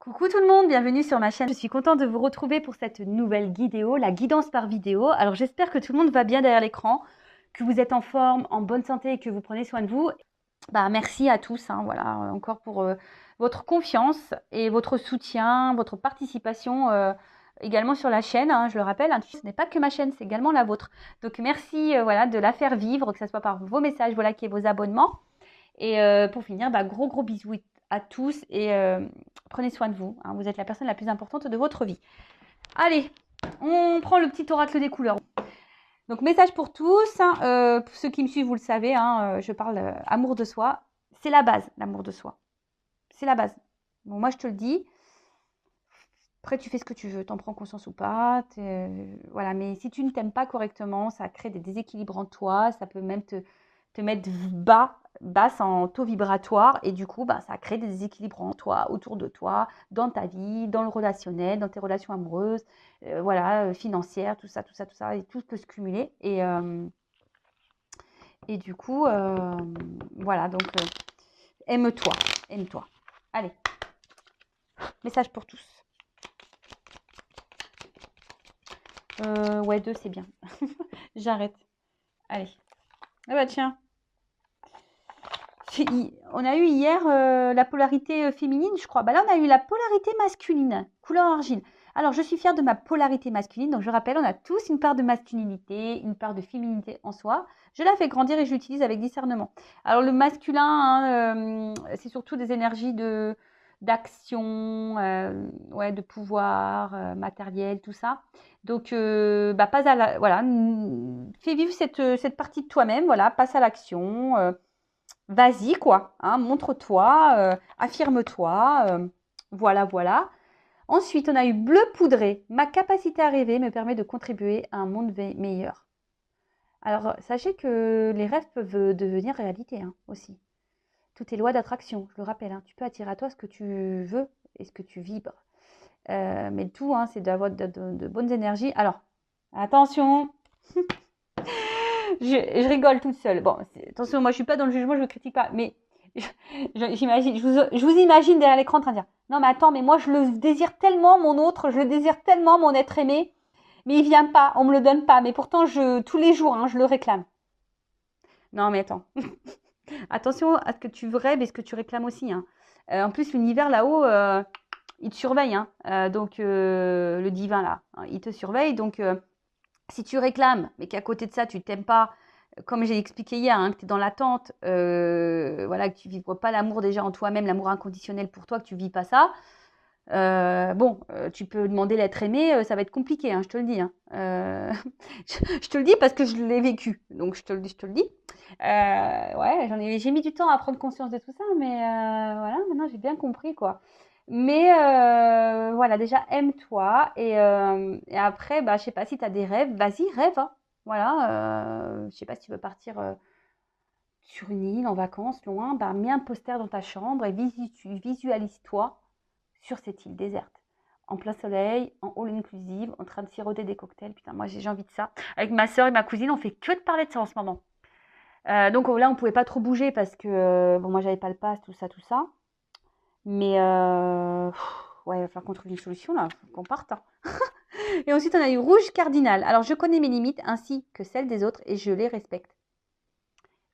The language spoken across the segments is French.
Coucou tout le monde, bienvenue sur ma chaîne. Je suis contente de vous retrouver pour cette nouvelle vidéo, la guidance par vidéo. Alors j'espère que tout le monde va bien derrière l'écran, que vous êtes en forme, en bonne santé et que vous prenez soin de vous. Merci à tous, voilà, encore pour votre confiance et votre soutien, votre participation également sur la chaîne. Je le rappelle, ce n'est pas que ma chaîne, c'est également la vôtre. Donc merci voilà, de la faire vivre, que ce soit par vos messages, vos likes et vos abonnements. Et pour finir, gros bisous à tous et prenez soin de vous. Vous êtes la personne la plus importante de votre vie. Allez, on prend le petit oracle des couleurs. Donc, message pour tous. Pour ceux qui me suivent, vous le savez, je parle amour de soi. C'est la base, l'amour de soi. C'est la base. Bon, moi, je te le dis. Après, tu fais ce que tu veux. T'en prends conscience ou pas. Voilà. Mais si tu ne t'aimes pas correctement, ça crée des déséquilibres en toi. Ça peut même te mettre basse en taux vibratoire. Et du coup, ça crée des déséquilibres en toi, autour de toi, dans ta vie, dans le relationnel, dans tes relations amoureuses, financières, tout ça. Et tout peut se cumuler. Et du coup, voilà. Donc, aime-toi. Aime-toi. Allez. Message pour tous. Ouais, 2, c'est bien. J'arrête. Allez. Ah bah tiens. On a eu hier la polarité féminine, je crois. Là, on a eu la polarité masculine, couleur argile. Alors, je suis fière de ma polarité masculine. Donc, je rappelle, on a tous une part de masculinité, une part de féminité en soi. Je la fais grandir et je l'utilise avec discernement. Alors, le masculin, c'est surtout des énergies d'action, de pouvoir, matériel, tout ça. Donc, pas à la, voilà, fais vivre cette partie de toi-même, voilà, passe à l'action. Vas-y, quoi, montre-toi, affirme-toi, voilà. Ensuite, on a eu bleu poudré. Ma capacité à rêver me permet de contribuer à un monde meilleur. Alors, sachez que les rêves peuvent devenir réalité aussi. Tout est loi d'attraction, je le rappelle. Tu peux attirer à toi ce que tu veux et ce que tu vibres. Mais le tout, c'est d'avoir de bonnes énergies. Alors, attention je rigole toute seule. Bon, attention, moi je suis pas dans le jugement, je ne critique pas, mais j'imagine, je vous imagine derrière l'écran en train de dire non mais attends, mais moi je le désire tellement mon autre, je le désire tellement mon être aimé, mais il vient pas, on me le donne pas, mais pourtant tous les jours je le réclame. Non mais attends, attention à ce que tu rêves et ce que tu réclames aussi. En plus l'univers là-haut, il te surveille, donc le divin là, il te surveille, donc si tu réclames, mais qu'à côté de ça, tu ne t'aimes pas, comme j'ai expliqué hier, que tu es dans l'attente, que tu ne vibres pas l'amour déjà en toi-même, l'amour inconditionnel pour toi, que tu ne vis pas ça, tu peux demander l'être aimé, ça va être compliqué, je te le dis. Je te le dis parce que je l'ai vécu, donc je te le dis. J'ai mis du temps à prendre conscience de tout ça, mais voilà, maintenant j'ai bien compris, quoi. Mais voilà, déjà aime-toi et après, je sais pas si tu as des rêves, vas-y, rêve. Voilà, je sais pas si tu veux partir sur une île en vacances, loin, mets un poster dans ta chambre et visualise-toi sur cette île déserte. En plein soleil, en all inclusive, en train de siroter des cocktails. Putain, moi j'ai envie de ça. Avec ma soeur et ma cousine, on fait que de parler de ça en ce moment. Donc là, on pouvait pas trop bouger parce que moi j'avais pas le pass, tout ça. Mais il va falloir qu'on trouve une solution là, qu'on parte. Et ensuite, on a eu rouge cardinal. Alors, je connais mes limites ainsi que celles des autres et je les respecte.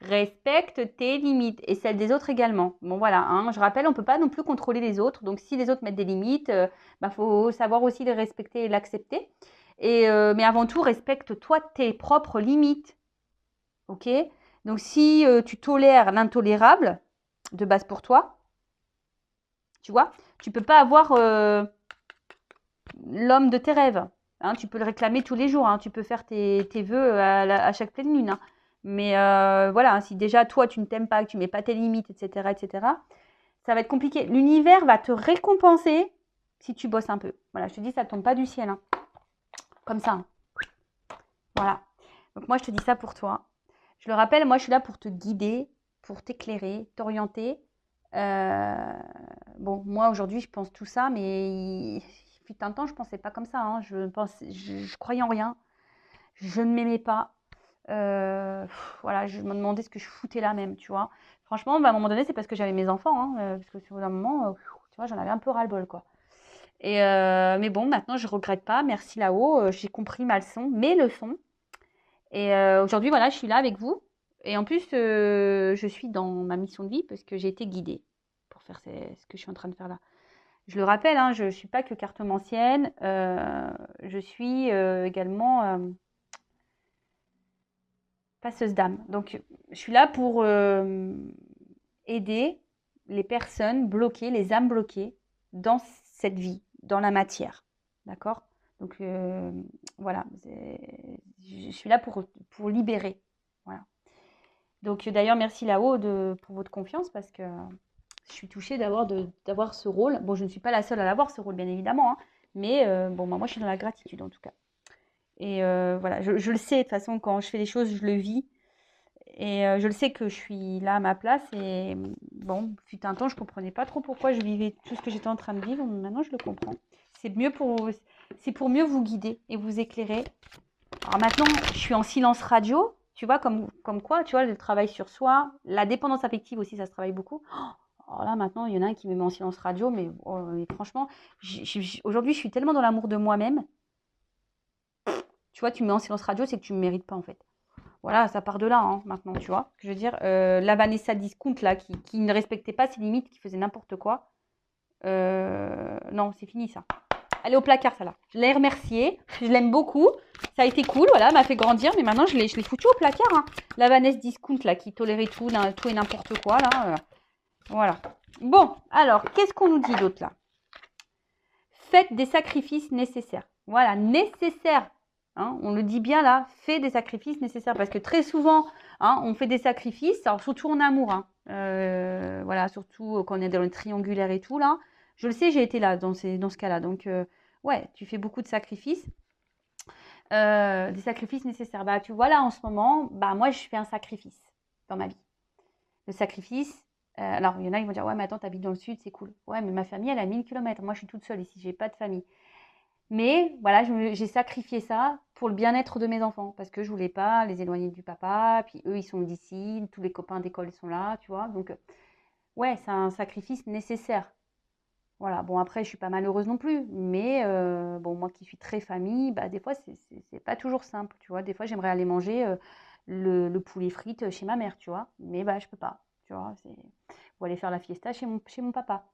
Respecte tes limites et celles des autres également. Bon, voilà, je rappelle, on ne peut pas non plus contrôler les autres. Donc, si les autres mettent des limites, faut savoir aussi les respecter et l'accepter. Mais avant tout, respecte-toi tes propres limites. Ok? Donc, si tu tolères l'intolérable, de base pour toi, tu vois, tu peux pas avoir l'homme de tes rêves. Tu peux le réclamer tous les jours. Tu peux faire tes vœux à chaque pleine lune. Mais voilà, si déjà toi tu ne t'aimes pas, que tu mets pas tes limites, etc., ça va être compliqué. L'univers va te récompenser si tu bosses un peu. Voilà, je te dis, ça ne tombe pas du ciel. Comme ça. Voilà. Donc moi, je te dis ça pour toi. Je le rappelle, moi, je suis là pour te guider, pour t'éclairer, t'orienter. Moi, aujourd'hui, je pense tout ça, mais il fut un temps, je ne pensais pas comme ça. Je croyais en rien. Je ne m'aimais pas. Voilà, je me demandais ce que je foutais là même, tu vois. Franchement, à un moment donné, c'est parce que j'avais mes enfants, parce que sur un moment, tu vois, j'en avais un peu ras-le-bol, quoi. Mais bon, maintenant, je regrette pas. Merci là-haut. J'ai compris ma leçon, mes leçons. Et aujourd'hui, voilà, je suis là avec vous. Et en plus, je suis dans ma mission de vie parce que j'ai été guidée pour faire ce que je suis en train de faire là. Je le rappelle, hein, je ne suis pas que cartomancienne. Je suis également passeuse d'âme. Donc, je suis là pour aider les personnes bloquées, les âmes bloquées dans cette vie, dans la matière. D'accord? Donc, voilà. Je suis là pour libérer. Voilà. Donc, d'ailleurs, merci là-haut pour votre confiance parce que je suis touchée d'avoir ce rôle. Bon, je ne suis pas la seule à l'avoir, ce rôle, bien évidemment. Hein, mais bon, moi, je suis dans la gratitude, en tout cas. Et voilà, je le sais, de toute façon, quand je fais les choses, je le vis. Et je le sais que je suis là à ma place. Et bon, fut un temps, je ne comprenais pas trop pourquoi je vivais tout ce que j'étais en train de vivre. Maintenant, je le comprends. C'est pour mieux vous guider et vous éclairer. Alors maintenant, je suis en silence radio. Tu vois, comme quoi, tu vois, le travail sur soi, la dépendance affective aussi, ça se travaille beaucoup. Alors là, maintenant, il y en a un qui me met en silence radio, mais, mais franchement, aujourd'hui, je suis tellement dans l'amour de moi-même. Tu vois, tu me mets en silence radio, c'est que tu ne me mérites pas, en fait. Voilà, ça part de là, hein, maintenant, tu vois. Je veux dire, la Vanessa Discount, là, qui ne respectait pas ses limites, qui faisait n'importe quoi. Non, c'est fini, ça. Elle est au placard, ça, là. Je l'ai remerciée. Je l'aime beaucoup. Ça a été cool, voilà, elle m'a fait grandir, mais maintenant, je l'ai foutue au placard, hein. La Vanessa Discount, là, qui tolérait tout et n'importe quoi, là. Voilà. Bon, alors, qu'est-ce qu'on nous dit d'autre, là? Faites des sacrifices nécessaires. Voilà, nécessaires. Hein, on le dit bien là, fais des sacrifices nécessaires. Parce que très souvent, hein, on fait des sacrifices, alors surtout en amour. Hein, voilà, surtout quand on est dans le triangulaire et tout, là. Je le sais, j'ai été là dans ce cas-là. Donc, ouais, tu fais beaucoup de sacrifices. Des sacrifices nécessaires. Bah, tu vois, là, en ce moment, bah, moi, je fais un sacrifice dans ma vie. Le sacrifice, alors, il y en a qui vont dire, ouais, mais attends, t'habites dans le sud, c'est cool. Ouais, mais ma famille, elle a 1000 km. Moi, je suis toute seule ici, j'ai pas de famille. Mais voilà, j'ai sacrifié ça pour le bien-être de mes enfants parce que je voulais pas les éloigner du papa. Puis eux, ils sont d'ici, tous les copains d'école sont là, tu vois. Donc, ouais, c'est un sacrifice nécessaire. Voilà, bon, après, je suis pas malheureuse non plus. Mais bon, moi qui suis très famille, bah, des fois, c'est pas toujours simple, tu vois. Des fois, j'aimerais aller manger le poulet frites chez ma mère, tu vois. Mais bah, je peux pas, tu vois. Ou aller faire la fiesta chez mon papa.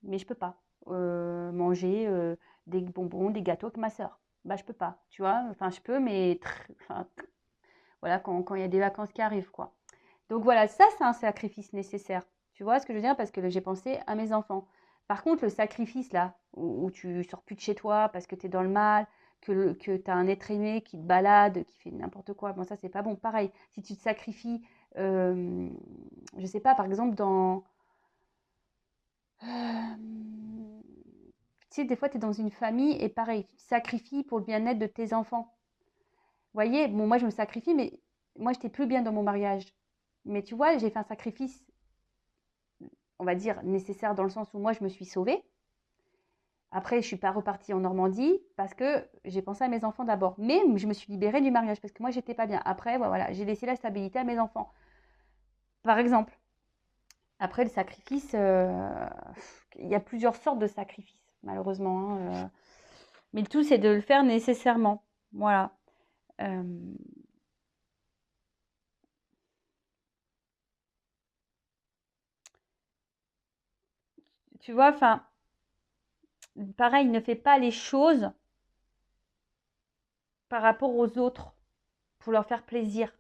Mais je peux pas manger des bonbons, des gâteaux avec ma sœur. Bah, je peux pas, tu vois. Enfin, je peux, mais enfin, voilà, quand il y a des vacances qui arrivent, quoi. Donc voilà, ça, c'est un sacrifice nécessaire. Tu vois ce que je veux dire? Parce que j'ai pensé à mes enfants. Par contre, le sacrifice, là, où tu sors plus de chez toi parce que tu es dans le mal, que tu as un être aimé qui te balade, qui fait n'importe quoi, bon, ça, c'est pas bon. Pareil, si tu te sacrifies, je sais pas, par exemple, dans... tu sais, des fois, tu es dans une famille et pareil, tu te sacrifies pour le bien-être de tes enfants. Vous voyez, bon, moi, je me sacrifie, mais moi, j'étais plus bien dans mon mariage. Mais tu vois, j'ai fait un sacrifice, on va dire, nécessaire dans le sens où moi, je me suis sauvée. Après, je ne suis pas repartie en Normandie parce que j'ai pensé à mes enfants d'abord. Mais je me suis libérée du mariage parce que moi, j'étais pas bien. Après, voilà, j'ai laissé la stabilité à mes enfants, par exemple. Après, le sacrifice, il y a plusieurs sortes de sacrifices, malheureusement. Hein, mais le tout, c'est de le faire nécessairement. Voilà. Euh, tu vois, enfin, pareil, ne fais pas les choses par rapport aux autres pour leur faire plaisir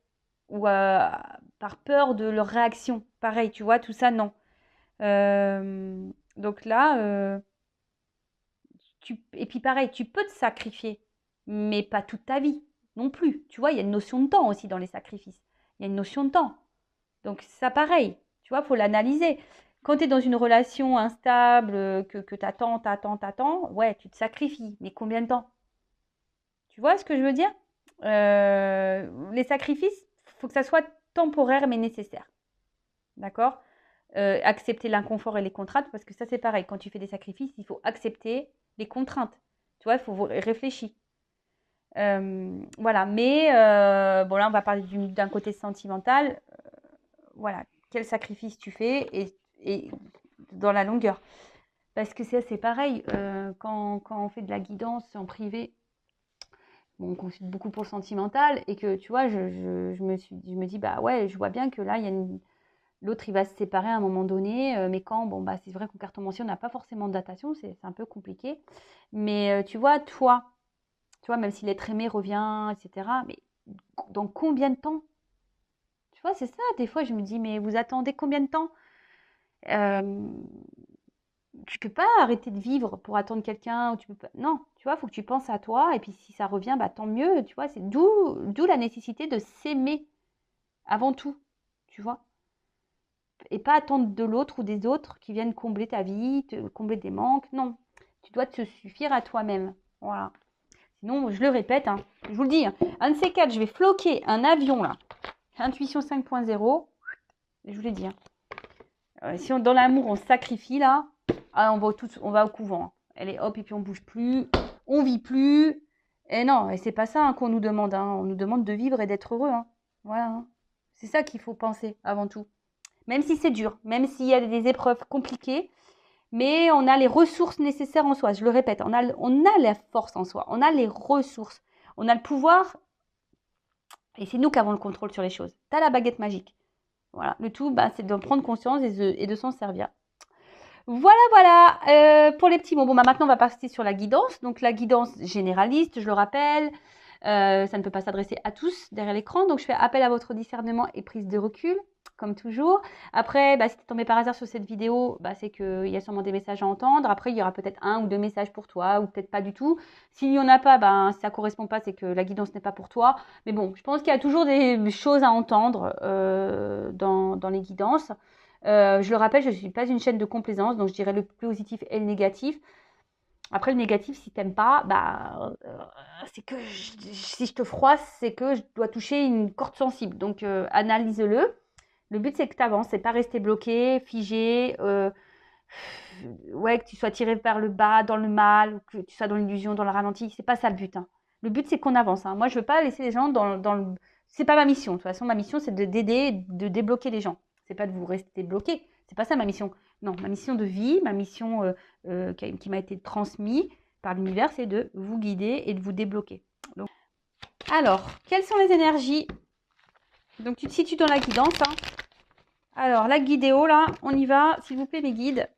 ou par peur de leur réaction. Pareil, tu vois, tout ça, non. Donc là, et puis pareil, tu peux te sacrifier, mais pas toute ta vie non plus. Tu vois, il y a une notion de temps aussi dans les sacrifices. Il y a une notion de temps. Donc ça, pareil, tu vois, il faut l'analyser. Quand tu es dans une relation instable, que tu attends, ouais, tu te sacrifies. Mais combien de temps? Tu vois ce que je veux dire? Les sacrifices, il faut que ça soit temporaire mais nécessaire. D'accord? Accepter l'inconfort et les contraintes, parce que ça c'est pareil. Quand tu fais des sacrifices, il faut accepter les contraintes. Tu vois, il faut réfléchir. Voilà, mais bon là on va parler d'un côté sentimental. Voilà, quel sacrifice tu fais et dans la longueur. Parce que c'est pareil, quand on fait de la guidance en privé, bon, on consulte beaucoup pour le sentimental et que, tu vois, je me dis, bah ouais, je vois bien que là, l'autre, il va se séparer à un moment donné, mais quand, bon, bah c'est vrai qu'en cartomancie, on n'a pas forcément de datation, c'est un peu compliqué. Mais tu vois, tu vois, même si l'être aimé revient, etc., mais dans combien de temps? Tu vois, c'est ça, des fois, je me dis, mais vous attendez combien de temps? Euh, Tu peux pas arrêter de vivre pour attendre quelqu'un ou tu peux pas. Non, tu vois, il faut que tu penses à toi et puis si ça revient, bah tant mieux, tu vois. C'est d'où la nécessité de s'aimer avant tout, tu vois, et pas attendre de l'autre ou des autres qui viennent combler ta vie, te combler des manques. Non, tu dois te suffire à toi-même. Voilà. Sinon, je le répète, hein, je vous le dis, hein, un de ces quatre, je vais floquer un avion là, Intuition 5.0. Je vous l'ai dit. Hein. Si dans l'amour on se sacrifie là, ah, on va au couvent. Hein. Allez hop et puis on bouge plus, on vit plus. Et non, et c'est pas ça hein, qu'on nous demande. Hein. On nous demande de vivre et d'être heureux. Hein. Voilà. Hein. C'est ça qu'il faut penser avant tout. Même si c'est dur, même s'il y a des épreuves compliquées, mais on a les ressources nécessaires en soi. Je le répète, on a la force en soi, on a les ressources, on a le pouvoir, et c'est nous qui avons le contrôle sur les choses. Tu as la baguette magique. Voilà. Le tout, bah, c'est de prendre conscience et de s'en servir. Voilà, voilà, pour les petits mots. Bon, bah, maintenant, on va passer sur la guidance. Donc, la guidance généraliste, je le rappelle, ça ne peut pas s'adresser à tous derrière l'écran. Donc, je fais appel à votre discernement et prise de recul, comme toujours. Après, bah, si tu es tombé par hasard sur cette vidéo, bah, c'est qu'il y a sûrement des messages à entendre. Après, il y aura peut-être un ou deux messages pour toi, ou peut-être pas du tout. S'il n'y en a pas, bah, si ça ne correspond pas, c'est que la guidance n'est pas pour toi. Mais bon, je pense qu'il y a toujours des choses à entendre dans les guidances. Je le rappelle, je ne suis pas une chaîne de complaisance, donc je dirais le positif et le négatif. Après, le négatif, si tu n'aimes pas, bah, c'est que si je te froisse, c'est que je dois toucher une corde sensible. Donc, analyse-le. Le but, c'est que tu avances, c'est pas rester bloqué, figé, ouais, que tu sois tiré vers le bas, dans le mal, ou que tu sois dans l'illusion, dans le ralenti. C'est pas ça le but. Hein. Le but, c'est qu'on avance. Hein. Moi, je veux pas laisser les gens dans le. C'est pas ma mission. De toute façon, ma mission, c'est d'aider, de débloquer les gens. C'est pas de vous rester bloqué. C'est pas ça ma mission. Non, ma mission de vie, ma mission qui m'a été transmise par l'univers, c'est de vous guider et de vous débloquer. Donc, alors, quelles sont les énergies? Donc, tu te situes dans la guidance. Hein. Alors, la guidéo, là, on y va. S'il vous plaît, mes guides.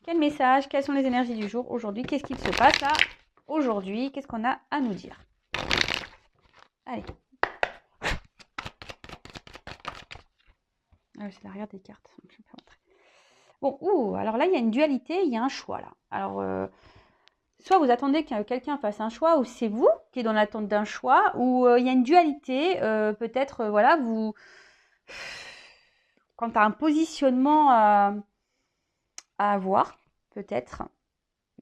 Quel message? Quelles sont les énergies du jour aujourd'hui? Qu'est-ce qu'il se passe là aujourd'hui? Qu'est-ce qu'on a à nous dire? Allez. Ah, c'est l'arrière des cartes. Je peux rentrer. Bon, alors là, il y a une dualité, il y a un choix là. Alors, soit vous attendez que quelqu'un fasse un choix, ou c'est vous qui êtes dans l'attente d'un choix, ou il y a une dualité, peut-être, voilà, vous... Quand tu as un positionnement à avoir, peut-être,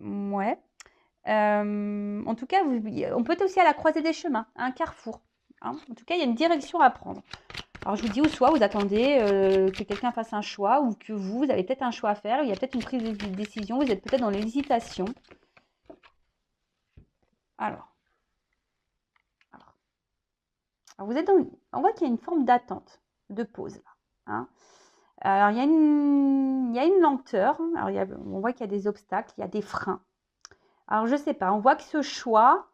ouais. En tout cas, on peut être aussi à la croisée des chemins, à un carrefour. Hein. En tout cas, il y a une direction à prendre. Alors, je vous dis, ou soit vous attendez que quelqu'un fasse un choix, ou que vous avez peut-être un choix à faire, il y a peut-être une prise de décision, vous êtes peut-être dans l'hésitation. Alors, vous êtes on voit qu'il y a une forme d'attente, de pause là. Hein. Alors, il y a une lenteur. Alors, on voit qu'il y a des obstacles, il y a des freins. Alors, je ne sais pas, on voit que ce choix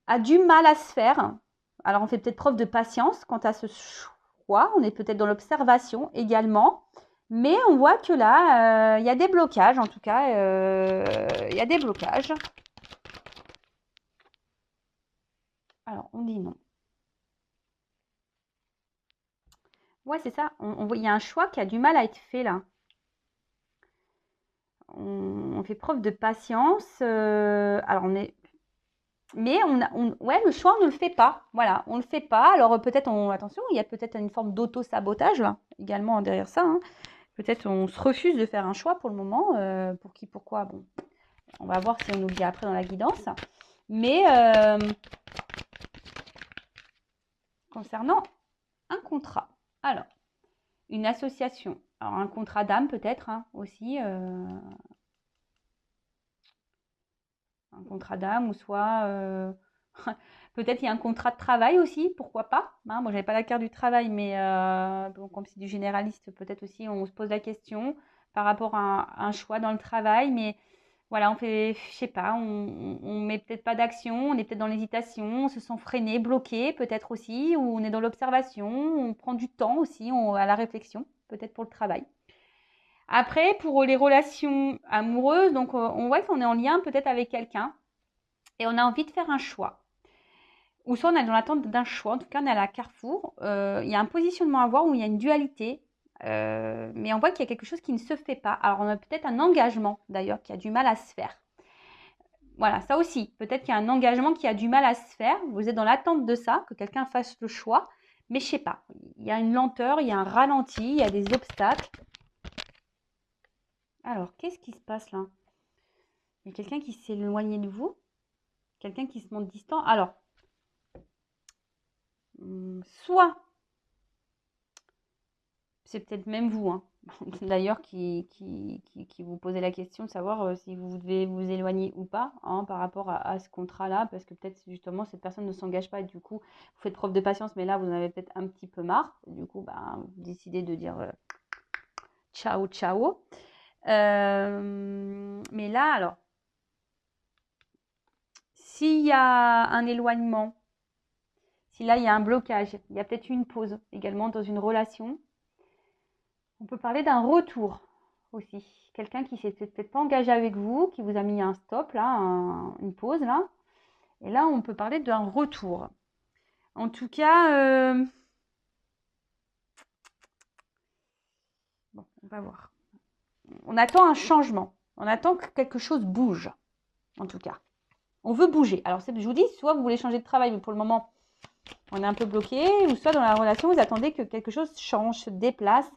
a du mal à se faire. Alors, on fait peut-être preuve de patience quant à ce choix. On est peut-être dans l'observation également. Mais on voit que là, il y a des blocages, en tout cas. Il y a des blocages. Alors, on dit non. Ouais, c'est ça. Il y a un choix qui a du mal à être fait là. On fait preuve de patience. Alors, mais ouais, le choix, on ne le fait pas. Voilà, on ne le fait pas. Alors, peut-être, attention, il y a peut-être une forme d'auto-sabotage là, également derrière ça. Hein. Peut-être on se refuse de faire un choix pour le moment. Pour qui, pourquoi? Bon, on va voir si on nous le dit après dans la guidance. Mais concernant un contrat. Alors, une association. Alors, un contrat d'âme peut-être hein, aussi. Un contrat d'âme ou soit Peut-être il y a un contrat de travail aussi, pourquoi pas, hein. Moi, j'avais pas la carte du travail, mais bon, comme c'est du généraliste, peut-être aussi on se pose la question par rapport à un choix dans le travail. Mais voilà, on fait, je sais pas, on met peut-être pas d'action, on est peut-être dans l'hésitation, on se sent freiné, bloqué, peut-être aussi, ou on est dans l'observation, on prend du temps aussi à la réflexion, peut-être pour le travail. Après, pour les relations amoureuses, donc on voit qu'on est en lien peut-être avec quelqu'un et on a envie de faire un choix. Ou soit on est dans l'attente d'un choix, en tout cas on est à la carrefour. Il y a un positionnement à voir où il y a une dualité, mais on voit qu'il y a quelque chose qui ne se fait pas. Alors on a peut-être un engagement d'ailleurs qui a du mal à se faire. Voilà, ça aussi, peut-être qu'il y a un engagement qui a du mal à se faire. Vous êtes dans l'attente de ça, que quelqu'un fasse le choix, mais je sais pas. Il y a une lenteur, il y a un ralenti, il y a des obstacles. Alors, qu'est-ce qui se passe là? Il y a quelqu'un qui s'est éloigné de vous, quelqu'un qui se montre distant. Alors, soit, c'est peut-être même vous, hein, d'ailleurs, qui vous posez la question de savoir si vous devez vous éloigner ou pas, hein, par rapport à ce contrat-là, parce que peut-être justement cette personne ne s'engage pas et du coup, vous faites preuve de patience, mais là, vous en avez peut-être un petit peu marre. Du coup, vous décidez de dire ciao, ciao. Mais là, alors, s'il y a un éloignement, si là il y a un blocage, il y a peut-être une pause également dans une relation, on peut parler d'un retour aussi. Quelqu'un qui s'est peut-être pas engagé avec vous, qui vous a mis un stop là, une pause là. Et là, on peut parler d'un retour. En tout cas, bon, on va voir. On attend un changement. On attend que quelque chose bouge, en tout cas. On veut bouger. Alors, je vous dis, soit vous voulez changer de travail, mais pour le moment, on est un peu bloqué, ou soit dans la relation, vous attendez que quelque chose change, se déplace.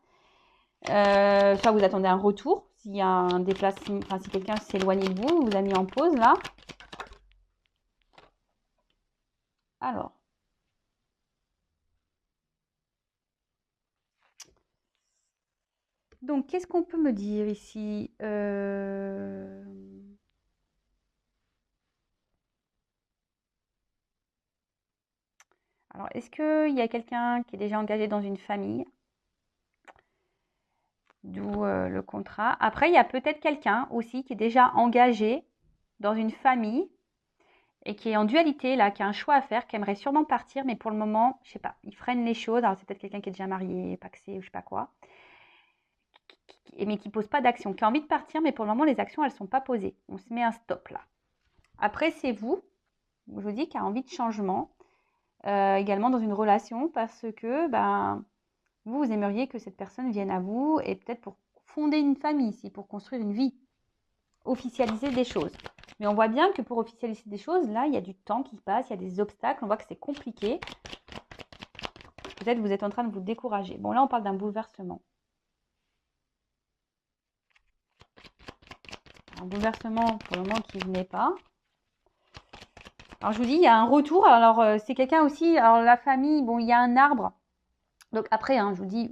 Soit vous attendez un retour, s'il y a un déplacement, enfin si quelqu'un s'est éloigné de vous, vous a mis en pause là. Alors, donc qu'est-ce qu'on peut me dire ici? Alors, est-ce qu'il y a quelqu'un qui est déjà engagé dans une famille? D'où le contrat. Après, il y a peut-être quelqu'un aussi qui est déjà engagé dans une famille et qui est en dualité, là, qui a un choix à faire, qui aimerait sûrement partir, mais pour le moment, je sais pas, il freine les choses. Alors, c'est peut-être quelqu'un qui est déjà marié, pacsé ou je sais pas quoi, mais qui pose pas d'action, qui a envie de partir, mais pour le moment, les actions, elles sont pas posées. On se met un stop là. Après, c'est vous, je vous dis, qui a envie de changement, également dans une relation, parce que vous aimeriez que cette personne vienne à vous et peut-être pour fonder une famille ici, pour construire une vie, officialiser des choses. Mais on voit bien que pour officialiser des choses, là, il y a du temps qui passe, il y a des obstacles, on voit que c'est compliqué. Peut-être que vous êtes en train de vous décourager. Bon, là, on parle d'un bouleversement. Un bouleversement, pour le moment, qui ne venait pas. Alors, je vous dis, il y a un retour. Alors, c'est quelqu'un aussi, alors la famille, bon, il y a un arbre. Donc, après, hein, je vous dis,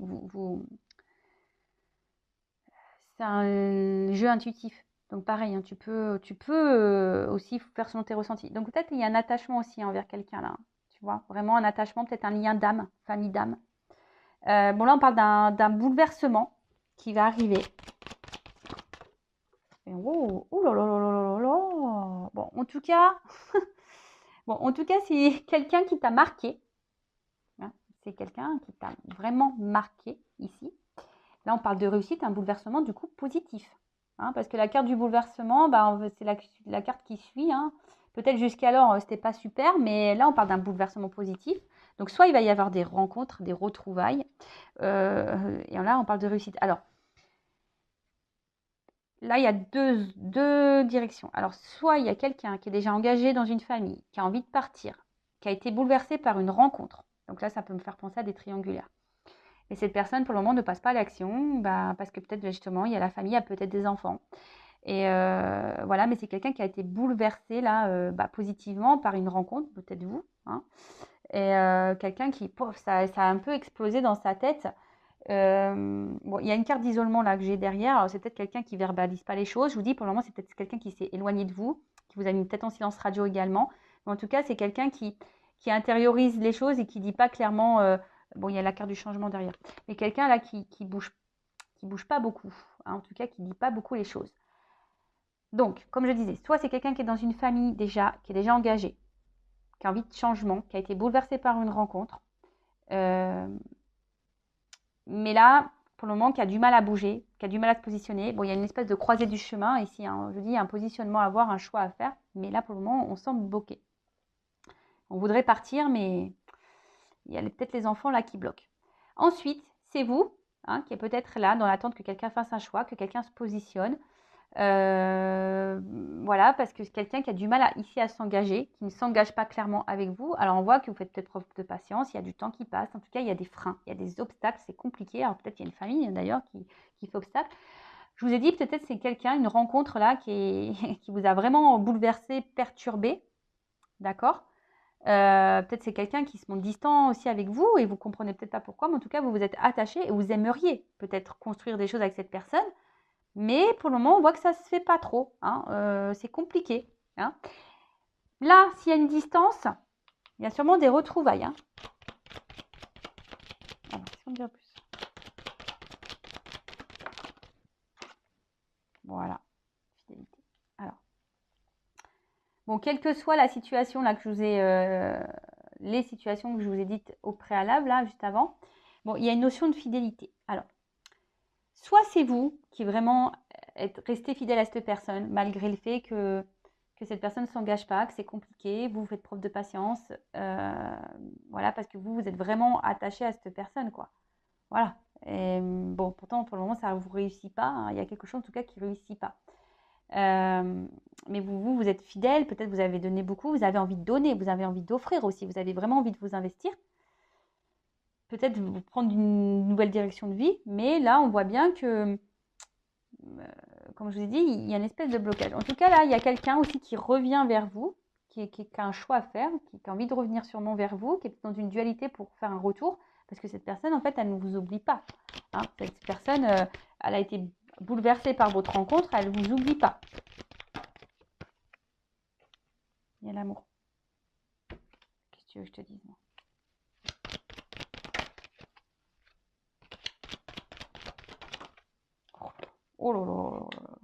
c'est un jeu intuitif. Donc, pareil, hein, tu peux aussi faire selon tes ressentis. Donc, peut-être il y a un attachement aussi envers quelqu'un là. Tu vois, vraiment un attachement, peut-être un lien d'âme, famille d'âme. Bon, là, on parle d'un bouleversement qui va arriver. Et oh, oh là là là là là là. Bon, en tout cas, c'est quelqu'un qui t'a marqué. Hein, c'est quelqu'un qui t'a vraiment marqué ici. Là, on parle de réussite, un bouleversement du coup positif. Hein, parce que la carte du bouleversement, c'est la carte qui suit. Hein. Peut-être jusqu'alors, c'était pas super, mais là, on parle d'un bouleversement positif. Donc, soit il va y avoir des rencontres, des retrouvailles. Et là, on parle de réussite. Alors, là, il y a deux directions. Alors, soit il y a quelqu'un qui est déjà engagé dans une famille, qui a envie de partir, qui a été bouleversé par une rencontre. Donc là, ça peut me faire penser à des triangulaires. Et cette personne, pour le moment, ne passe pas à l'action, parce que peut-être justement, il y a la famille, il y a peut-être des enfants. Et voilà, mais c'est quelqu'un qui a été bouleversé là, positivement par une rencontre, peut-être vous. Hein, et quelqu'un qui, ça a un peu explosé dans sa tête. Bon, il y a une carte d'isolement là que j'ai derrière. Alors, c'est peut-être quelqu'un qui verbalise pas les choses. Je vous dis, pour le moment, c'est peut-être quelqu'un qui s'est éloigné de vous, qui vous a mis peut-être en silence radio également, Mais en tout cas, c'est quelqu'un qui intériorise les choses et qui dit pas clairement, bon, il y a la carte du changement derrière, mais quelqu'un là qui bouge pas beaucoup, hein, en tout cas qui dit pas beaucoup les choses. Donc, comme je disais, soit c'est quelqu'un qui est dans une famille déjà, qui est déjà engagé, qui a envie de changement, qui a été bouleversé par une rencontre, mais là, pour le moment, qui a du mal à bouger, qui a du mal à se positionner. Bon, il y a une espèce de croisée du chemin ici, hein, je dis, il y a un positionnement à avoir, un choix à faire, mais là, pour le moment, on semble bloqué. On voudrait partir, mais il y a peut-être les enfants là qui bloquent. Ensuite, c'est vous, hein, qui est peut-être là dans l'attente que quelqu'un fasse un choix, que quelqu'un se positionne. Voilà, parce que c'est quelqu'un qui a du mal ici à s'engager, qui ne s'engage pas clairement avec vous. Alors on voit que vous faites peut-être preuve de patience, il y a du temps qui passe, en tout cas il y a des freins, il y a des obstacles, c'est compliqué. Alors peut-être il y a une famille d'ailleurs qui fait obstacle. Je vous ai dit peut-être c'est quelqu'un, une rencontre là qui vous a vraiment bouleversé, perturbé, d'accord. Peut-être c'est quelqu'un qui se montre distant aussi avec vous et vous comprenez peut-être pas pourquoi, mais en tout cas vous vous êtes attaché et vous aimeriez peut-être construire des choses avec cette personne. Mais pour le moment, on voit que ça ne se fait pas trop, hein, c'est compliqué, hein. Là, s'il y a une distance, il y a sûrement des retrouvailles, hein. Alors, qu'est-ce qu'on dirait plus? Voilà, fidélité. Alors, bon, quelle que soit la situation là que je vous ai, les situations que je vous ai dites au préalable, là, juste avant, bon, il y a une notion de fidélité. Alors, soit c'est vous qui vraiment êtes resté fidèle à cette personne, malgré le fait que cette personne ne s'engage pas, que c'est compliqué, vous faites preuve de patience, voilà, parce que vous êtes vraiment attaché à cette personne, quoi. Voilà. Et, bon, pourtant, pour le moment, ça ne vous réussit pas, hein. Il y a quelque chose, en tout cas, qui ne réussit pas. Mais vous êtes fidèle, peut-être vous avez donné beaucoup, vous avez envie de donner, vous avez envie d'offrir aussi, vous avez vraiment envie de vous investir. Peut-être vous prendre une nouvelle direction de vie, mais là, on voit bien que comme je vous ai dit, il y a une espèce de blocage. En tout cas, là, il y a quelqu'un aussi qui revient vers vous, qui a un choix à faire, qui a envie de revenir sûrement vers vous, qui est dans une dualité pour faire un retour, parce que cette personne, en fait, elle ne vous oublie pas, hein. Cette personne, elle a été bouleversée par votre rencontre, elle ne vous oublie pas. Il y a l'amour. Qu'est-ce que tu veux que je te dise, moi? Oh là là là là.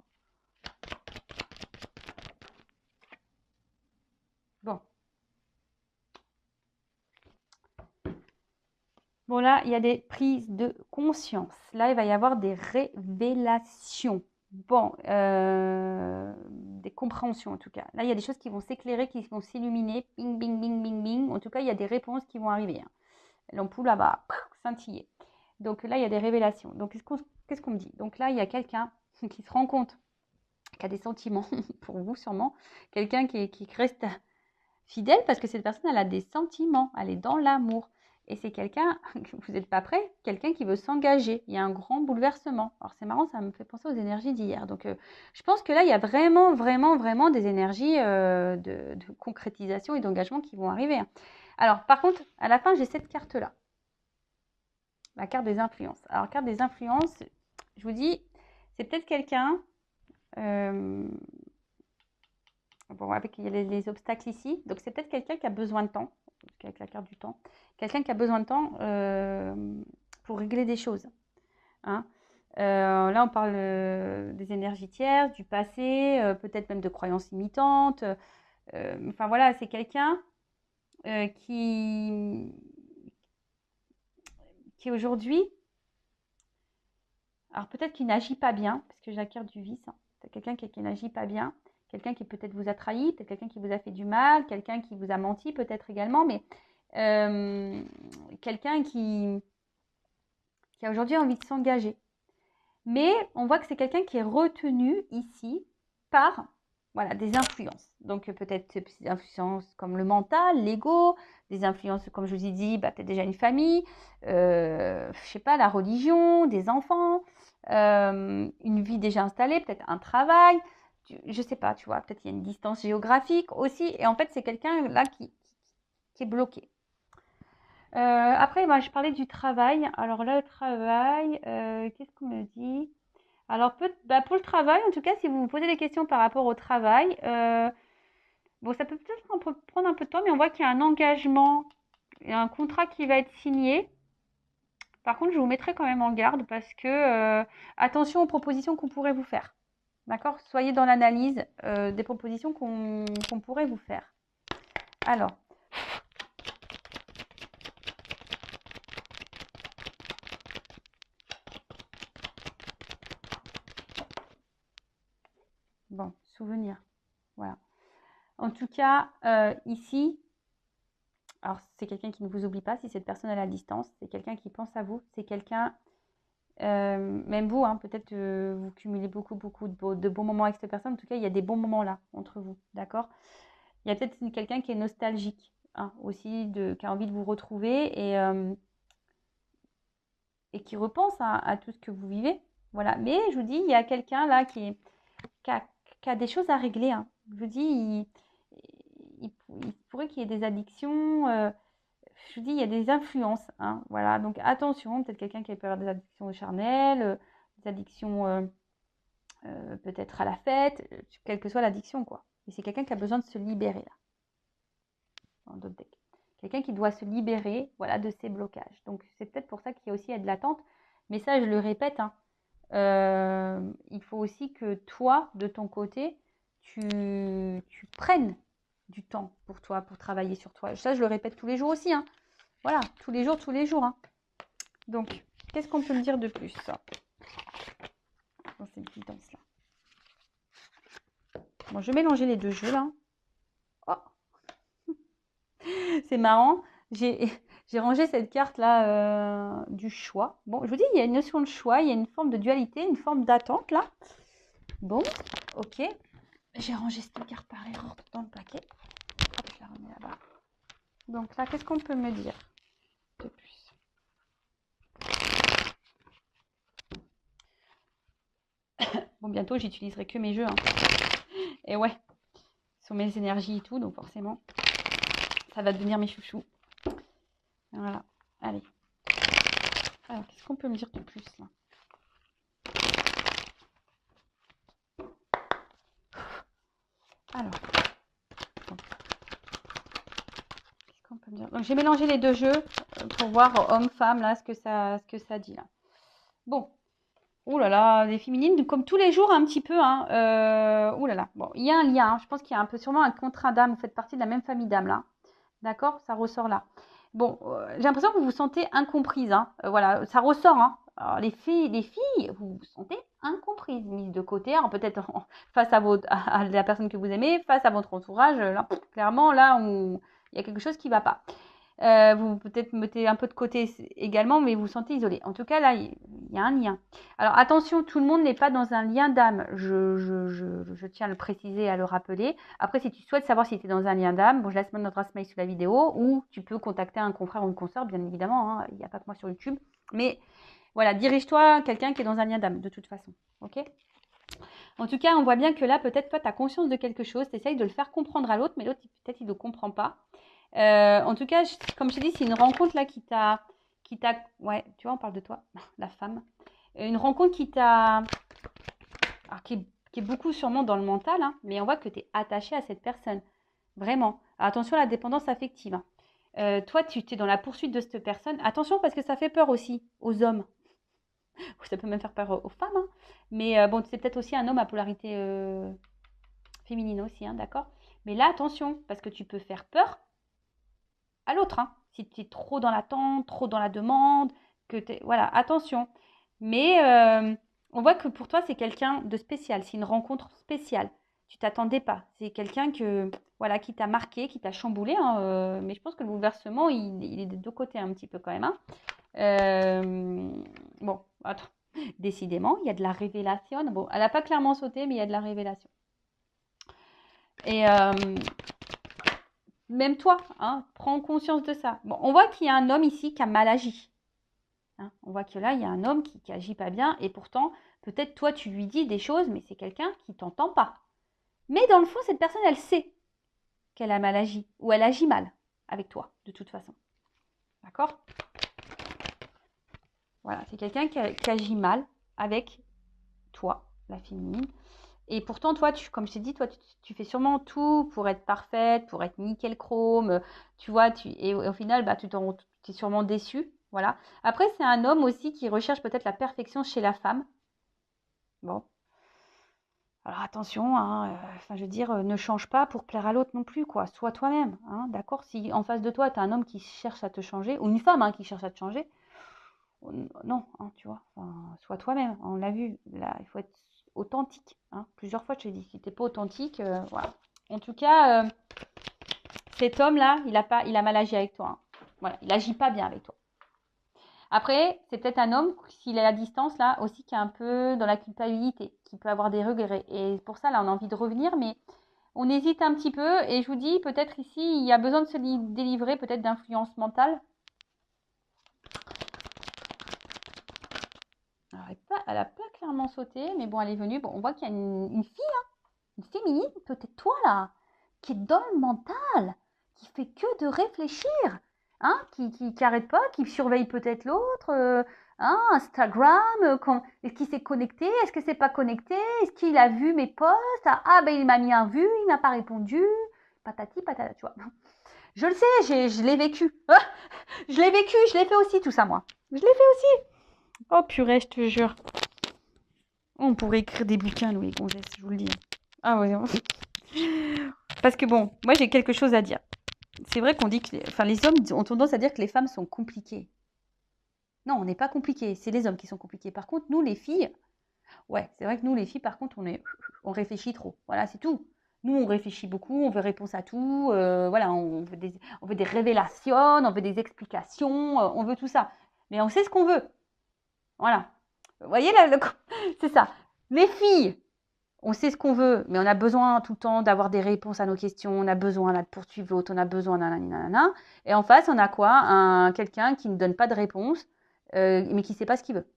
Bon. Bon, là, il y a des prises de conscience. Là, il va y avoir des révélations. Bon, des compréhensions en tout cas. Là, il y a des choses qui vont s'éclairer, qui vont s'illuminer. Bing, bing, bing, bing, bing. En tout cas, il y a des réponses qui vont arriver, hein. L'ampoule, là, va scintiller. Donc là, il y a des révélations. Donc, qu'est-ce qu'on me dit? Donc là, il y a quelqu'un qui se rend compte, qui a des sentiments, pour vous sûrement. Quelqu'un qui reste fidèle parce que cette personne, elle a des sentiments. Elle est dans l'amour. Et c'est quelqu'un, vous n'êtes pas prêt, quelqu'un qui veut s'engager. Il y a un grand bouleversement. Alors c'est marrant, ça me fait penser aux énergies d'hier. Donc je pense que là, il y a vraiment, vraiment, vraiment des énergies de concrétisation et d'engagement qui vont arriver, hein. Alors par contre, à la fin, j'ai cette carte-là. La carte des influences. Alors carte des influences, je vous dis, c'est peut-être quelqu'un... bon, avec les obstacles ici. Donc c'est peut-être quelqu'un qui a besoin de temps, avec la carte du temps. Quelqu'un qui a besoin de temps pour régler des choses, hein. Là, on parle des énergies tierces, du passé, peut-être même de croyances limitantes. Enfin voilà, c'est quelqu'un qui aujourd'hui, alors peut-être qu'il n'agit pas bien, parce que j'ai la carte du vice, hein. C'est quelqu'un qui n'agit pas bien, quelqu'un qui peut-être vous a trahi, peut-être quelqu'un qui vous a fait du mal, quelqu'un qui vous a menti peut-être également, mais quelqu'un qui a aujourd'hui envie de s'engager. Mais on voit que c'est quelqu'un qui est retenu ici par voilà, des influences. Donc peut-être des influences comme le mental, l'ego, des influences, comme je vous ai dit, peut-être déjà une famille, je sais pas, la religion, des enfants, une vie déjà installée, peut-être un travail, je sais pas, tu vois, peut-être il y a une distance géographique aussi. Et en fait, c'est quelqu'un là qui est bloqué. Après, moi, je parlais du travail. Alors là, le travail, qu'est-ce qu'on me dit? Alors, pour le travail, en tout cas, si vous vous posez des questions par rapport au travail, Bon, ça peut peut-être prendre un peu de temps, mais on voit qu'il y a un engagement et un contrat qui va être signé. Par contre, je vous mettrai quand même en garde parce que attention aux propositions qu'on pourrait vous faire. D'accord? Soyez dans l'analyse des propositions qu'on pourrait vous faire. Alors, bon, souvenir. Voilà. En tout cas, ici, alors c'est quelqu'un qui ne vous oublie pas si cette personne est à la distance. C'est quelqu'un qui pense à vous. C'est quelqu'un, même vous, hein, peut-être vous cumulez beaucoup de bons moments avec cette personne. En tout cas, il y a des bons moments là entre vous. D'accord? Il y a peut-être quelqu'un qui est nostalgique hein, aussi, qui a envie de vous retrouver et qui repense à tout ce que vous vivez. Voilà. Mais je vous dis, il y a quelqu'un là qui a des choses à régler. Hein. Je vous dis, il pourrait qu'il y ait des addictions. Je vous dis, il y a des influences. Hein, voilà. Donc attention, peut-être quelqu'un qui peut avoir des addictions charnelles, des addictions peut-être à la fête, quelle que soit l'addiction, quoi. Et c'est quelqu'un qui a besoin de se libérer là. Dans d'autres decks. Quelqu'un qui doit se libérer voilà, de ses blocages. Donc c'est peut-être pour ça qu'il y a aussi de l'attente. Mais ça, je le répète, hein, il faut aussi que toi, de ton côté, tu prennes du temps pour toi, pour travailler sur toi. Ça, je le répète tous les jours aussi. Hein. Voilà, tous les jours. Hein. Donc, qu'est-ce qu'on peut me dire de plus dans cette guidance-là? Bon, je vais mélanger les deux jeux, là. Oh, c'est marrant. J'ai rangé cette carte-là du choix. Bon, je vous dis, il y a une notion de choix, il y a une forme de dualité, une forme d'attente, là. Bon, ok. J'ai rangé cette carte par erreur dans le paquet. Hop, je la remets là-bas. Donc là, qu'est-ce qu'on peut me dire de plus? Bon, bientôt, j'utiliserai que mes jeux. Hein. Et ouais, ce sont mes énergies et tout, donc forcément, ça va devenir mes chouchous. Voilà, allez. Alors, qu'est-ce qu'on peut me dire de plus là? Alors, qu'est-ce qu'on peut me dire? Donc, j'ai mélangé les deux jeux pour voir homme-femme, là, ce que ça dit, là. Bon. Ouh là là, les féminines, comme tous les jours un petit peu. Hein, ouh là là. Bon, il y a un lien. Hein, je pense qu'il y a un peu sûrement un contrat d'âme. Vous faites partie de la même famille d'âme, là. D'accord? Ça ressort là. Bon, j'ai l'impression que vous vous sentez incomprise. Hein. Voilà, ça ressort. Hein. Alors, les filles, vous vous sentez incomprises, mises de côté. Alors, peut-être face à la personne que vous aimez, face à votre entourage. Là, clairement, là, il y a quelque chose qui ne va pas. Vous peut-être mettez un peu de côté également, mais vous vous sentez isolé. En tout cas, là, il y a un lien. Alors, attention, tout le monde n'est pas dans un lien d'âme. Je tiens à le préciser, à le rappeler. Après, si tu souhaites savoir si tu es dans un lien d'âme, bon, je laisse mon adresse mail sous la vidéo, ou tu peux contacter un confrère ou une consoeur, bien évidemment. Hein, il n'y a pas que moi sur YouTube. Mais voilà, dirige-toi à quelqu'un qui est dans un lien d'âme, de toute façon. Ok ? En tout cas, on voit bien que là, peut-être toi, tu as conscience de quelque chose, tu essayes de le faire comprendre à l'autre, mais l'autre, peut-être, il ne le comprend pas. En tout cas, comme je t'ai dit, c'est une rencontre là ouais, tu vois, on parle de toi, la femme. Une rencontre qui est beaucoup sûrement dans le mental, hein, mais on voit que tu es attaché à cette personne. Vraiment. Alors, attention à la dépendance affective. Hein. Toi, tu es dans la poursuite de cette personne. Attention parce que ça fait peur aussi aux hommes. Ça peut même faire peur aux femmes. Hein. Mais bon, c'est peut-être aussi un homme à polarité féminine aussi, hein, d'accord? Mais là, attention, parce que tu peux faire peur à l'autre. Hein. Si tu es trop dans l'attente, trop dans la demande, voilà, attention. Mais on voit que pour toi, c'est quelqu'un de spécial. C'est une rencontre spéciale. Tu t'attendais pas. C'est quelqu'un voilà, qui t'a marqué, qui t'a chamboulé. Hein, mais je pense que le bouleversement, il est de deux côtés un petit peu quand même. Hein. Bon, attends. Décidément, il y a de la révélation. Bon, elle n'a pas clairement sauté, mais il y a de la révélation. Et même toi, hein, prends conscience de ça. Bon, on voit qu'il y a un homme ici qui a mal agi. Hein, on voit que là, il y a un homme qui agit pas bien. Et pourtant, peut-être toi, tu lui dis des choses, mais c'est quelqu'un qui t'entend pas. Mais dans le fond, cette personne, elle sait qu'elle a mal agi. Ou elle agit mal avec toi, de toute façon. D'accord? Voilà, c'est quelqu'un qui agit mal avec toi, la féminine. Et pourtant, toi, comme je t'ai dit, toi, tu fais sûrement tout pour être parfaite, pour être nickel chrome, tu vois, et au final, bah, tu es sûrement déçu, voilà. Après, c'est un homme aussi qui recherche peut-être la perfection chez la femme. Bon, alors attention, hein, enfin, je veux dire, ne change pas pour plaire à l'autre non plus, quoi. Sois toi-même, hein, d'accord? Si en face de toi, tu as un homme qui cherche à te changer, ou une femme hein, qui cherche à te changer, non, hein, tu vois, enfin, sois toi-même. On l'a vu, là, il faut être authentique. Hein. Plusieurs fois, je te dis, si t'es pas authentique, voilà. En tout cas, cet homme-là, il a mal agi avec toi. Hein. Voilà, il agit pas bien avec toi. Après, c'est peut-être un homme, s'il est à la distance, là, aussi, qui est un peu dans la culpabilité, qui peut avoir des regrets. Et pour ça, là, on a envie de revenir, mais on hésite un petit peu. Et je vous dis, peut-être ici, il y a besoin de se délivrer, peut-être d'influence mentale. Alors, elle a pas clairement sauté, mais bon, elle est venue. Bon, on voit qu'il y a une fille, hein, une féminine, peut-être toi là, qui est dans le mental, qui fait que de réfléchir, hein, qui arrête pas, qui surveille peut-être l'autre, hein, Instagram, est-ce qu'il s'est connecté, est-ce que c'est pas connecté, est-ce qu'il a vu mes posts, ah ben il m'a mis un vu, il m'a pas répondu, patati patata, tu vois. Je le sais, je l'ai vécu, je l'ai vécu, je l'ai fait aussi tout ça moi, je l'ai fait aussi. Oh purée, je te jure. On pourrait écrire des bouquins, nous, les gonzesses, je vous le dis. Ah ouais. Parce que bon, moi, j'ai quelque chose à dire. C'est vrai qu'on dit que les hommes ont tendance à dire que les femmes sont compliquées. Non, on n'est pas compliqués. C'est les hommes qui sont compliqués. Par contre, nous, les filles, ouais, c'est vrai que nous, les filles, par contre, on réfléchit trop. Voilà, c'est tout. Nous, on réfléchit beaucoup, on veut réponse à tout. Voilà, on veut des révélations, on veut des explications, on veut tout ça. Mais on sait ce qu'on veut. Voilà. Vous voyez, là, c'est ça. Les filles, on sait ce qu'on veut, mais on a besoin tout le temps d'avoir des réponses à nos questions. On a besoin là, de poursuivre l'autre, on a besoin nanana. Et en face, on a quoi? Quelqu'un qui ne donne pas de réponse, mais qui ne sait pas ce qu'il veut.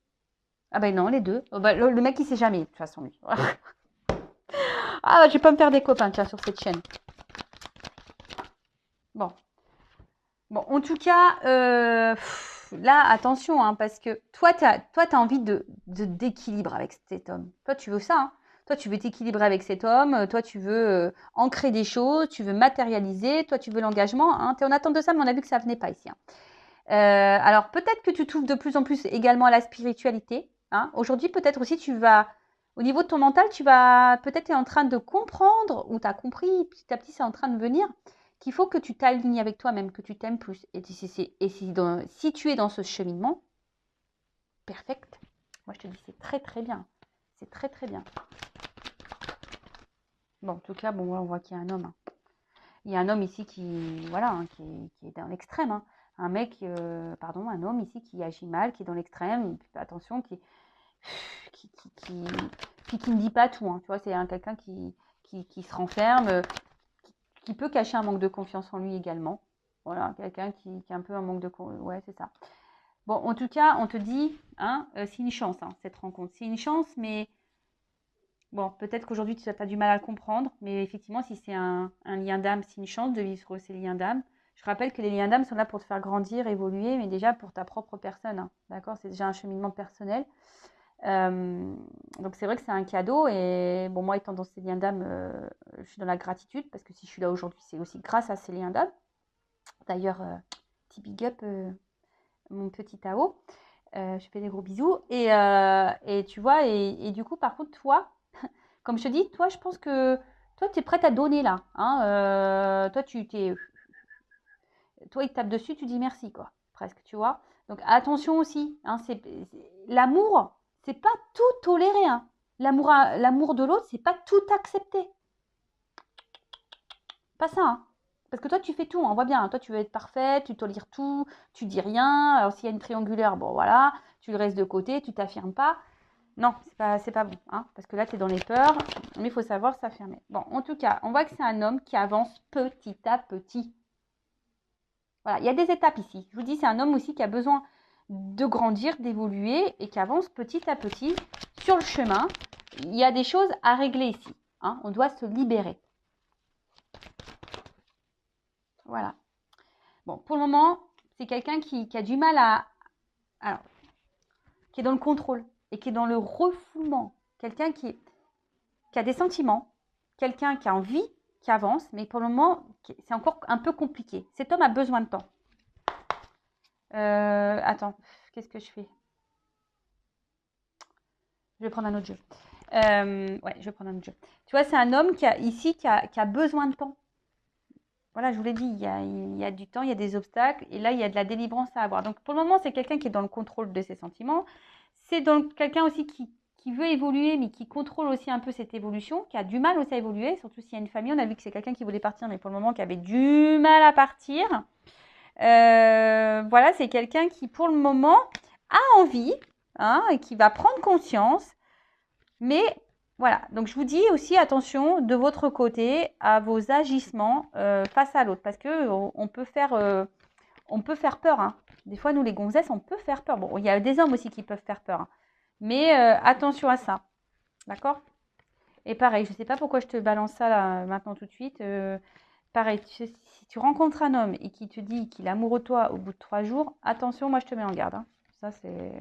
Ah ben non, les deux. Oh, bah, le mec, il sait jamais, de toute façon, lui. Ah, je vais pas me faire des copains, tiens, sur cette chaîne. Bon. Bon, en tout cas, là, attention, hein, parce que toi, tu as envie d'équilibre avec cet homme. Toi, tu veux ça, hein. Toi, tu veux t'équilibrer avec cet homme. Toi, tu veux ancrer des choses. Tu veux matérialiser. Toi, tu veux l'engagement. Hein. Tu es en attente de ça, mais on a vu que ça venait pas ici. Hein. Alors, peut-être que tu t'ouvres de plus en plus également à la spiritualité. Hein. Aujourd'hui, peut-être aussi, au niveau de ton mental, peut-être es en train de comprendre, ou tu as compris, petit à petit, c'est en train de venir, qu'il faut que tu t'alignes avec toi-même, que tu t'aimes plus. Et si tu es dans ce cheminement, perfect. Moi, je te dis, c'est très, très bien. C'est très, très bien. Bon, en tout cas, bon, on voit qu'il y a un homme. Hein. Il y a un homme ici voilà, hein, qui est dans l'extrême. Hein. Un homme ici qui agit mal, qui est dans l'extrême. Attention, qui ne dit pas tout. Hein. Tu vois, c'est quelqu'un qui se renferme, qui peut cacher un manque de confiance en lui également. Voilà, quelqu'un qui a un peu un manque de confiance. Ouais, c'est ça. Bon, en tout cas, on te dit, hein, c'est une chance, hein, cette rencontre. C'est une chance, mais bon, peut-être qu'aujourd'hui, tu as du mal à le comprendre. Mais effectivement, si c'est un lien d'âme, c'est une chance de vivre ces liens d'âme. Je rappelle que les liens d'âme sont là pour te faire grandir, évoluer, mais déjà pour ta propre personne. Hein, d'accord? C'est déjà un cheminement personnel. Donc c'est vrai que c'est un cadeau et bon moi étant dans ces liens d'âme, je suis dans la gratitude parce que si je suis là aujourd'hui c'est aussi grâce à ces liens d'âme. D'ailleurs, petit big up mon petit Tao, je fais des gros bisous et tu vois et du coup par contre toi, comme je te dis, toi je pense que toi tu es prête à donner là, hein, toi toi il te tape dessus, tu dis merci quoi, presque tu vois. Donc attention aussi, hein, l'amour. C'est pas tout tolérer. Hein. L'amour de l'autre, c'est pas tout accepter. Pas ça. Hein. Parce que toi, tu fais tout. Hein. On voit bien. Hein. Toi, tu veux être parfaite, tu tolères tout, tu dis rien. Alors, s'il y a une triangulaire, bon, voilà, tu le restes de côté, tu t'affirmes pas. Non, c'est pas bon. Hein. Parce que là, tu es dans les peurs. Mais il faut savoir s'affirmer. Bon, en tout cas, on voit que c'est un homme qui avance petit à petit. Voilà, il y a des étapes ici. Je vous dis, c'est un homme aussi qui a besoin de grandir, d'évoluer et qui avance petit à petit sur le chemin. Il y a des choses à régler ici. Hein. On doit se libérer. Voilà. Bon, pour le moment, c'est quelqu'un qui a du mal qui est dans le contrôle et qui est dans le refoulement. Quelqu'un qui est qui a des sentiments, quelqu'un qui a envie, qui avance, mais pour le moment, c'est encore un peu compliqué. Cet homme a besoin de temps. Attends, qu'est-ce que je fais? Je vais prendre un autre jeu. Ouais, je vais prendre un autre jeu. Tu vois, c'est un homme qui a besoin de temps. Voilà, je vous l'ai dit, il y a du temps, il y a des obstacles, et là, il y a de la délivrance à avoir. Donc, pour le moment, c'est quelqu'un qui est dans le contrôle de ses sentiments. C'est quelqu'un aussi qui veut évoluer, mais qui contrôle aussi un peu cette évolution, qui a du mal aussi à évoluer, surtout s'il y a une famille. On a vu que c'est quelqu'un qui voulait partir, mais pour le moment, qui avait du mal à partir. Voilà, c'est quelqu'un qui, pour le moment, a envie, hein, et qui va prendre conscience. Mais voilà, donc je vous dis aussi attention de votre côté à vos agissements face à l'autre, parce que on peut faire peur. Hein. Des fois, nous les gonzesses, on peut faire peur. Bon, il y a des hommes aussi qui peuvent faire peur, hein. Mais attention à ça, d'accord? Et pareil, je ne sais pas pourquoi je te balance ça là maintenant tout de suite. Pareil, si tu rencontres un homme et qu'il te dit qu'il est amoureux de toi au bout de 3 jours, attention, moi je te mets en garde. Hein. Ça c'est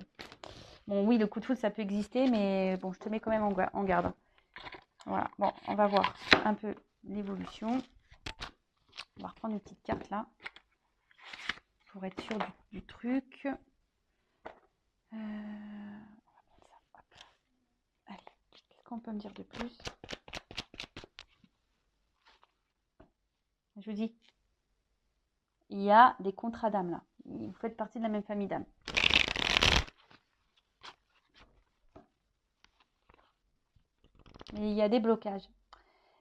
bon, oui, le coup de foudre ça peut exister, mais bon, je te mets quand même en garde. Voilà, bon, on va voir un peu l'évolution. On va reprendre une petite carte là pour être sûr du truc. On va prendre ça. Hop. Allez, qu'est-ce qu'on peut me dire de plus? Je vous dis, il y a des contrats d'âme là. Vous faites partie de la même famille d'âme. Mais il y a des blocages.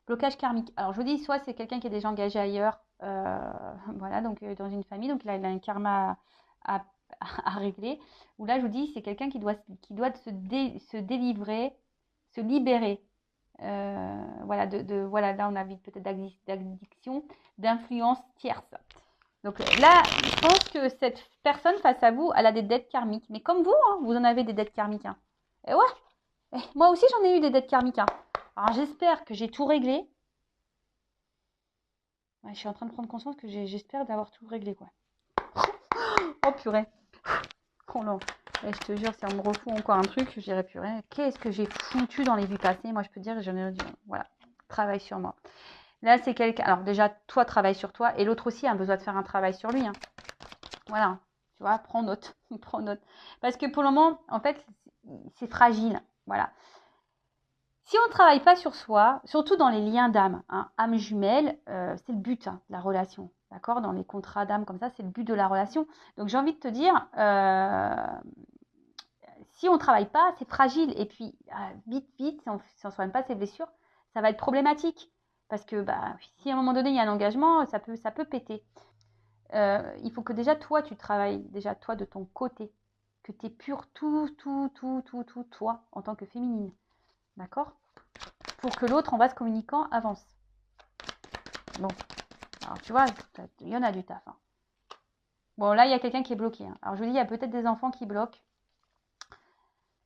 Blocage karmique. Alors, je vous dis, soit c'est quelqu'un qui est déjà engagé ailleurs, voilà, donc dans une famille, donc il a un karma à, à régler. Ou là, je vous dis, c'est quelqu'un qui doit se délivrer, se libérer. Voilà, voilà, là, on a vu peut-être d'addiction, d'influence tierce. Donc là, je pense que cette personne face à vous, elle a des dettes karmiques. Mais comme vous, hein, vous en avez des dettes karmiques. Hein. Et ouais, moi aussi, j'en ai eu des dettes karmiques. Hein. Alors j'espère que j'ai tout réglé. Ouais, je suis en train de prendre conscience que j'espère d'avoir tout réglé, quoi. Oh purée. Oh non. Et je te jure, si on me refout encore un truc, je dirais purée. Qu'est-ce que j'ai foutu dans les vies passées? Moi, je peux dire, j'en ai dit, voilà, travaille sur moi. Là, c'est quelqu'un. Alors déjà, toi, travaille sur toi, et l'autre aussi a besoin de faire un travail sur lui. Hein. Voilà. Tu vois, prends note. Prends note. Parce que pour le moment, en fait, c'est fragile. Voilà. Si on ne travaille pas sur soi, surtout dans les liens d'âme, hein, âme jumelle, c'est le but hein, de la relation. D'accord? Dans les contrats d'âme comme ça, c'est le but de la relation. Donc j'ai envie de te dire, si on ne travaille pas, c'est fragile. Et puis, vite, si on ne soigne pas ses blessures, ça va être problématique. Parce que bah, si à un moment donné, il y a un engagement, ça peut péter. Il faut que déjà, toi, tu travailles déjà, toi, de ton côté. Que tu es pur tout, toi, en tant que féminine. D'accord? Pour que l'autre, en vase communicant, avance. Bon, alors tu vois, il y en a du taf. Hein. Bon, là, il y a quelqu'un qui est bloqué. Hein. Alors je vous dis, il y a peut-être des enfants qui bloquent.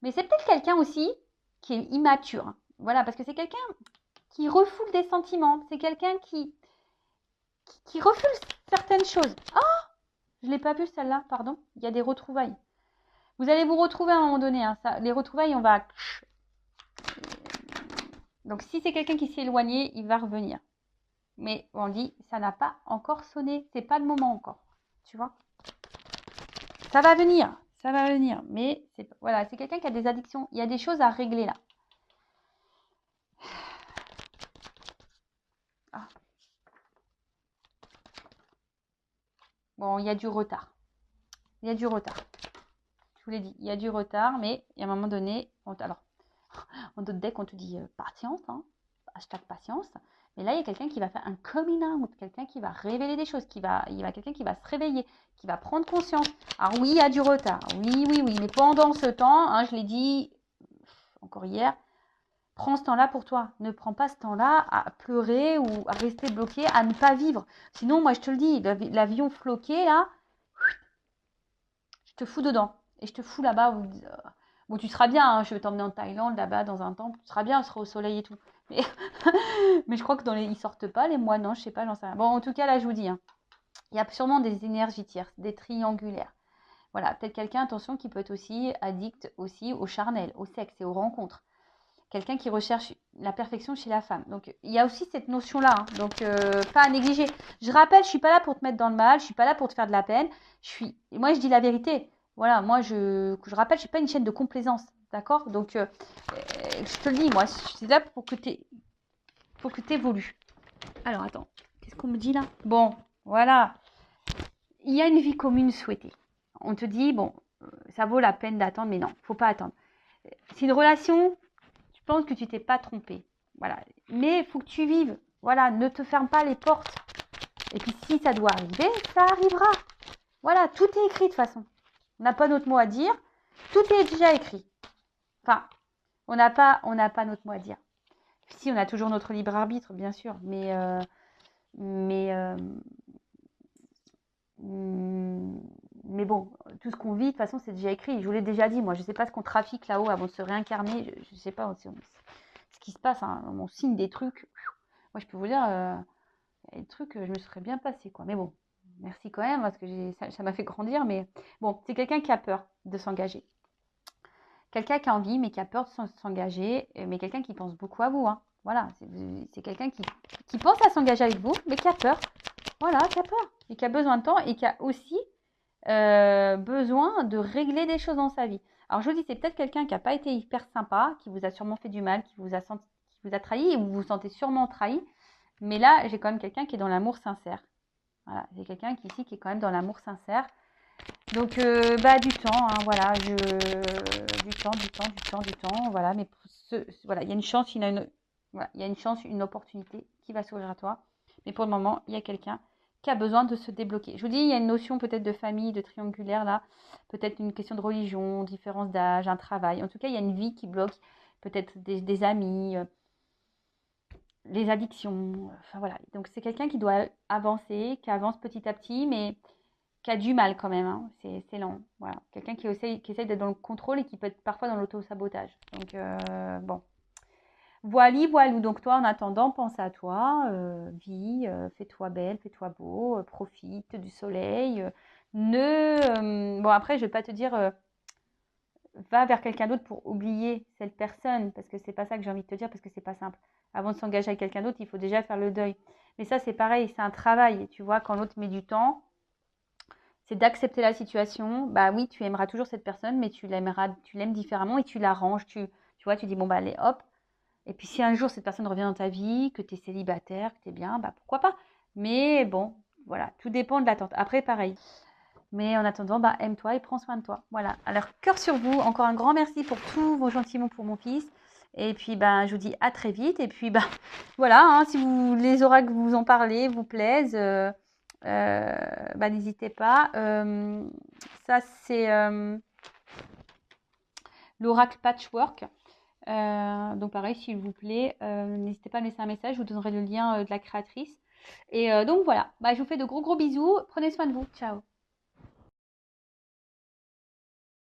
Mais c'est peut-être quelqu'un aussi qui est immature. Hein. Voilà, parce que c'est quelqu'un qui refoule des sentiments. C'est quelqu'un qui refoule certaines choses. Oh, je ne l'ai pas vu celle-là, pardon. Il y a des retrouvailles. Vous allez vous retrouver à un moment donné. Hein. Ça, les retrouvailles, on va... Donc si c'est quelqu'un qui s'est éloigné, il va revenir. Mais on dit, ça n'a pas encore sonné. C'est pas le moment encore. Tu vois? Ça va venir. Mais voilà, c'est quelqu'un qui a des addictions. Il y a des choses à régler là. Ah. Bon, il y a du retard. Je vous l'ai dit, il y a du retard, mais à un moment donné, alors, en d'autres decks, on te dit patience, hein, hashtag patience. Mais là, il y a quelqu'un qui va faire un coming out, quelqu'un qui va révéler des choses, il y a quelqu'un qui va se réveiller, qui va prendre conscience. Alors oui, il y a du retard, oui, mais pendant ce temps, hein, je l'ai dit encore hier, prends ce temps-là pour toi. Ne prends pas ce temps-là à pleurer ou à rester bloqué, à ne pas vivre. Sinon, moi, je te le dis, l'avion floqué, là, je te fous dedans. Et je te fous là-bas où bon, tu seras bien, hein, je vais t'emmener en Thaïlande, là-bas, dans un temple, tu seras bien, tu seras au soleil et tout. Mais, mais je crois que ils sortent pas, les mois, non, je sais pas, j'en sais rien. Bon, en tout cas, là, je vous dis, hein, il y a sûrement des énergies tierces, des triangulaires. Voilà, peut-être quelqu'un, attention, qui peut être aussi addict aussi au charnel, au sexe et aux rencontres. quelqu'un qui recherche la perfection chez la femme. Donc, il y a aussi cette notion-là, hein. Donc, pas à négliger. Je rappelle, je suis pas là pour te mettre dans le mal, je suis pas là pour te faire de la peine. Moi, je dis la vérité. Voilà, moi, je rappelle, je suis pas une chaîne de complaisance, d'accord? Donc, je te le dis, moi, je suis là pour que tu évolues. Alors, attends, qu'est-ce qu'on me dit là? Bon, voilà. Il y a une vie commune souhaitée. On te dit, bon, ça vaut la peine d'attendre, mais non, faut pas attendre. C'est une relation, je pense que tu t'es pas trompé. Voilà. Mais il faut que tu vives. Voilà, ne te ferme pas les portes. Et puis si ça doit arriver, ça arrivera. Voilà, tout est écrit de toute façon. On n'a pas notre mot à dire. Tout est déjà écrit. Enfin, on n'a pas notre mot à dire. Si, on a toujours notre libre arbitre, bien sûr. Mais bon, tout ce qu'on vit, de toute façon, c'est déjà écrit. Je vous l'ai déjà dit, moi, je ne sais pas ce qu'on trafique là-haut avant de se réincarner. Je ne sais pas ce qui se passe, hein. On signe des trucs. Moi, je peux vous dire, il y a des trucs, je me serais bien passé, quoi. Mais bon, merci quand même, parce que ça m'a fait grandir. Mais bon, c'est quelqu'un qui a peur de s'engager. Quelqu'un qui a envie, mais qui a peur de s'engager. Mais quelqu'un qui pense beaucoup à vous, hein. Voilà, c'est quelqu'un qui pense à s'engager avec vous, mais qui a peur. Voilà, qui a peur. Et qui a besoin de temps et qui a aussi besoin de régler des choses dans sa vie. Alors je vous dis, c'est peut-être quelqu'un qui n'a pas été hyper sympa, qui vous a sûrement fait du mal, qui vous a trahi, et vous vous sentez sûrement trahi. Mais là, j'ai quand même quelqu'un qui est dans l'amour sincère. Voilà, j'ai quelqu'un ici qui est quand même dans l'amour sincère. Donc, du temps, hein, voilà, du temps, voilà. Mais voilà, il y a une chance, voilà, il y a une chance, une opportunité qui va s'ouvrir à toi. Mais pour le moment, il y a quelqu'un qui a besoin de se débloquer. Je vous dis, il y a une notion peut-être de famille, de triangulaire là, peut-être une question de religion, différence d'âge, un travail. En tout cas, il y a une vie qui bloque, peut-être des amis, les addictions. Enfin voilà. Donc c'est quelqu'un qui doit avancer, qui avance petit à petit, mais qui a du mal quand même, hein. C'est lent. Voilà. Quelqu'un qui essaye d'être dans le contrôle et qui peut être parfois dans l'auto-sabotage. Donc, bon. Voilou. Donc, toi, en attendant, pense à toi. Vis, fais-toi belle, fais-toi beau. Profite du soleil. Bon, après, je ne vais pas te dire va vers quelqu'un d'autre pour oublier cette personne. Parce que c'est pas ça que j'ai envie de te dire, parce que c'est pas simple. Avant de s'engager avec quelqu'un d'autre, il faut déjà faire le deuil. Mais ça, c'est pareil, c'est un travail. Tu vois, quand l'autre met du temps, c'est d'accepter la situation. Bah oui, tu aimeras toujours cette personne, mais tu l'aimes différemment et tu l'arranges. Tu vois, tu dis, bon, bah allez, hop. Et puis si un jour cette personne revient dans ta vie, que tu es célibataire, que tu es bien, bah pourquoi pas. Mais bon, voilà, tout dépend de l'attente. Après, pareil. Mais en attendant, bah aime-toi et prends soin de toi. Voilà. Alors, cœur sur vous. Encore un grand merci pour tous vos gentils mots pour mon fils. Et puis, ben, je vous dis à très vite. Et puis, ben, voilà, hein, si les oracles vous en parlez, vous plaisent, n'hésitez pas. Ça, c'est l'oracle Patchwork. Donc pareil, s'il vous plaît, n'hésitez pas à me laisser un message, je vous donnerai le lien de la créatrice. Et donc voilà, je vous fais de gros bisous, prenez soin de vous, ciao.